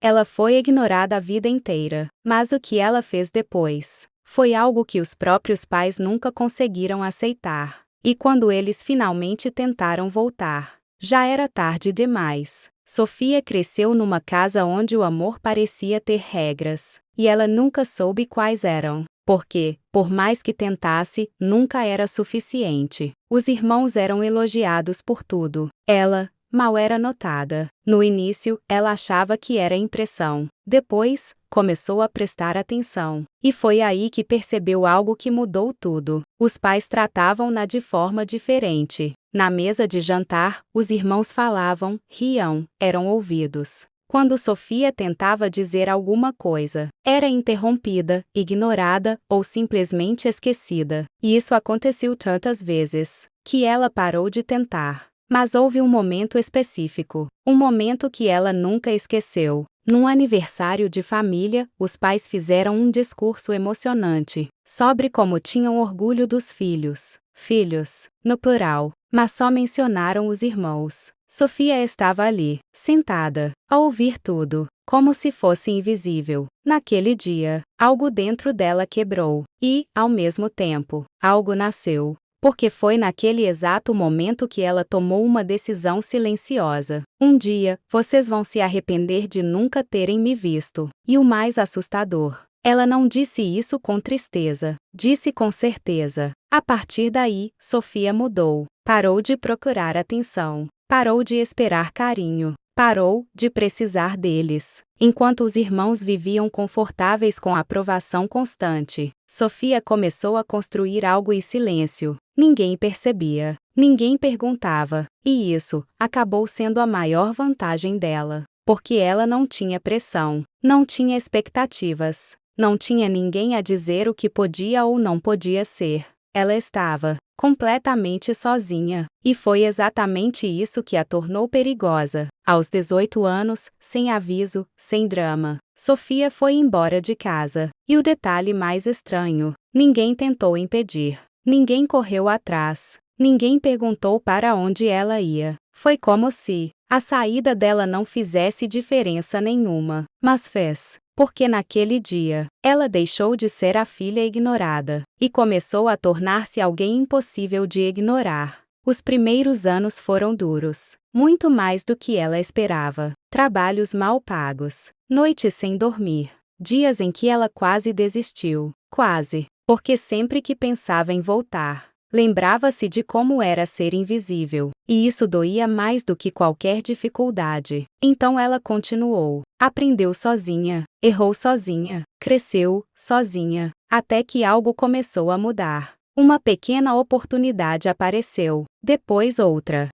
Ela foi ignorada a vida inteira, mas o que ela fez depois foi algo que os próprios pais nunca conseguiram aceitar. E quando eles finalmente tentaram voltar, já era tarde demais. Sofia cresceu numa casa onde o amor parecia ter regras, e ela nunca soube quais eram, porque, por mais que tentasse, nunca era suficiente. Os irmãos eram elogiados por tudo. Ela, mal era notada. No início, ela achava que era impressão. Depois, começou a prestar atenção. E foi aí que percebeu algo que mudou tudo. Os pais tratavam-na de forma diferente. Na mesa de jantar, os irmãos falavam, riam, eram ouvidos. Quando Sofia tentava dizer alguma coisa, era interrompida, ignorada ou simplesmente esquecida. E isso aconteceu tantas vezes, que ela parou de tentar. Mas houve um momento específico, um momento que ela nunca esqueceu. Num aniversário de família, os pais fizeram um discurso emocionante sobre como tinham orgulho dos filhos, no plural, mas só mencionaram os irmãos. Sofia estava ali, sentada, a ouvir tudo, como se fosse invisível. Naquele dia, algo dentro dela quebrou, e, ao mesmo tempo, algo nasceu. Porque foi naquele exato momento que ela tomou uma decisão silenciosa. Um dia, vocês vão se arrepender de nunca terem me visto. E o mais assustador, ela não disse isso com tristeza, disse com certeza. A partir daí, Sofia mudou. Parou de procurar atenção. Parou de esperar carinho. Parou de precisar deles. Enquanto os irmãos viviam confortáveis com a aprovação constante, Sofia começou a construir algo em silêncio. Ninguém percebia, ninguém perguntava, e isso acabou sendo a maior vantagem dela, porque ela não tinha pressão, não tinha expectativas, não tinha ninguém a dizer o que podia ou não podia ser. Ela estava completamente sozinha, e foi exatamente isso que a tornou perigosa. Aos 18 anos, sem aviso, sem drama, Sofia foi embora de casa. E o detalhe mais estranho, ninguém tentou impedir, ninguém correu atrás, ninguém perguntou para onde ela ia. Foi como se a saída dela não fizesse diferença nenhuma, mas fez. Porque naquele dia, ela deixou de ser a filha ignorada, e começou a tornar-se alguém impossível de ignorar. Os primeiros anos foram duros, muito mais do que ela esperava. Trabalhos mal pagos, noites sem dormir, dias em que ela quase desistiu. Quase, porque sempre que pensava em voltar, lembrava-se de como era ser invisível, e isso doía mais do que qualquer dificuldade. Então ela continuou. Aprendeu sozinha, errou sozinha, cresceu sozinha, até que algo começou a mudar. Uma pequena oportunidade apareceu, depois outra,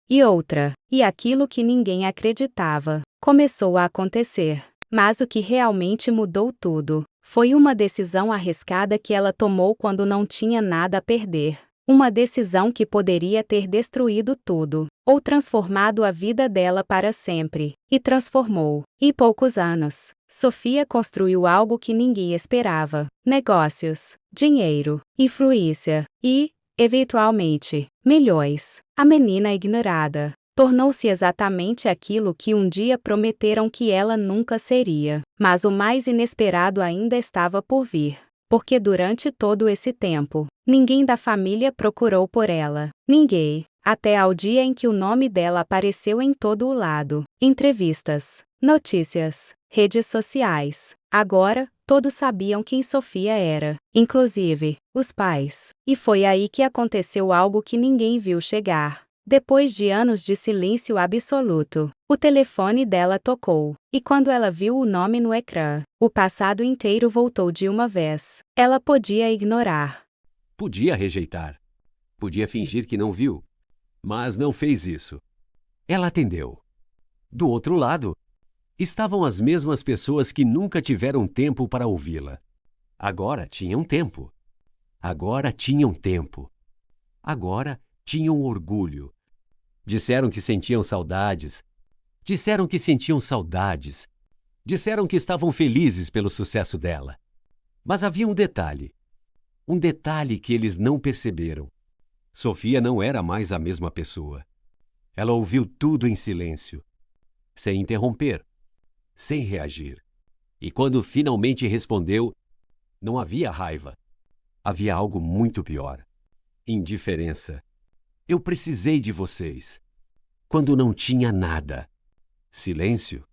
e aquilo que ninguém acreditava começou a acontecer. Mas o que realmente mudou tudo foi uma decisão arriscada que ela tomou quando não tinha nada a perder. Uma decisão que poderia ter destruído tudo, ou transformado a vida dela para sempre, e transformou. Em poucos anos, Sofia construiu algo que ninguém esperava: negócios, dinheiro, influência, e, eventualmente, milhões. A menina ignorada tornou-se exatamente aquilo que um dia prometeram que ela nunca seria. Mas o mais inesperado ainda estava por vir. Porque durante todo esse tempo, ninguém da família procurou por ela. Ninguém. Até ao dia em que o nome dela apareceu em todo o lado. Entrevistas, notícias, redes sociais. Agora, todos sabiam quem Sofia era, inclusive os pais. E foi aí que aconteceu algo que ninguém viu chegar. Depois de anos de silêncio absoluto, o telefone dela tocou, e quando ela viu o nome no ecrã, o passado inteiro voltou de uma vez. Ela podia ignorar. Podia rejeitar. Podia fingir que não viu. Mas não fez isso. Ela atendeu. Do outro lado, estavam as mesmas pessoas que nunca tiveram tempo para ouvi-la. Agora tinham tempo. Agora tinham tempo. Agora tinham orgulho. Disseram que sentiam saudades. Disseram que sentiam saudades. Disseram que estavam felizes pelo sucesso dela. Mas havia um detalhe. Um detalhe que eles não perceberam. Sofia não era mais a mesma pessoa. Ela ouviu tudo em silêncio, sem interromper, sem reagir. E quando finalmente respondeu, não havia raiva. Havia algo muito pior: indiferença. Eu precisei de vocês quando não tinha nada. Silêncio.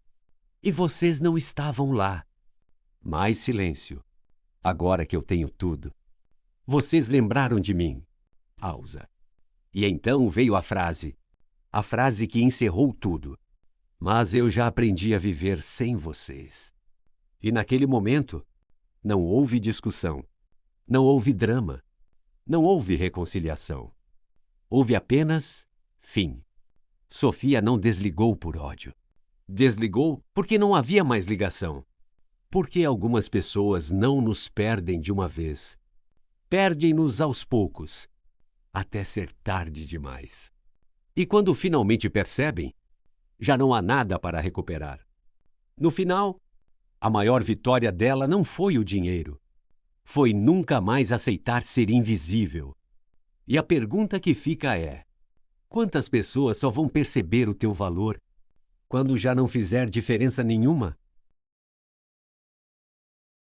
E vocês não estavam lá. Mais silêncio. Agora que eu tenho tudo. Vocês lembraram de mim. Pausa. E então veio a frase que encerrou tudo. Mas eu já aprendi a viver sem vocês. E naquele momento, não houve discussão, não houve drama, não houve reconciliação. Houve apenas fim. Sofia não desligou por ódio. Desligou porque não havia mais ligação. Porque algumas pessoas não nos perdem de uma vez. Perdem-nos aos poucos, até ser tarde demais. E quando finalmente percebem, já não há nada para recuperar. No final, a maior vitória dela não foi o dinheiro. Foi nunca mais aceitar ser invisível. E a pergunta que fica é: quantas pessoas só vão perceber o teu valor quando já não fizer diferença nenhuma?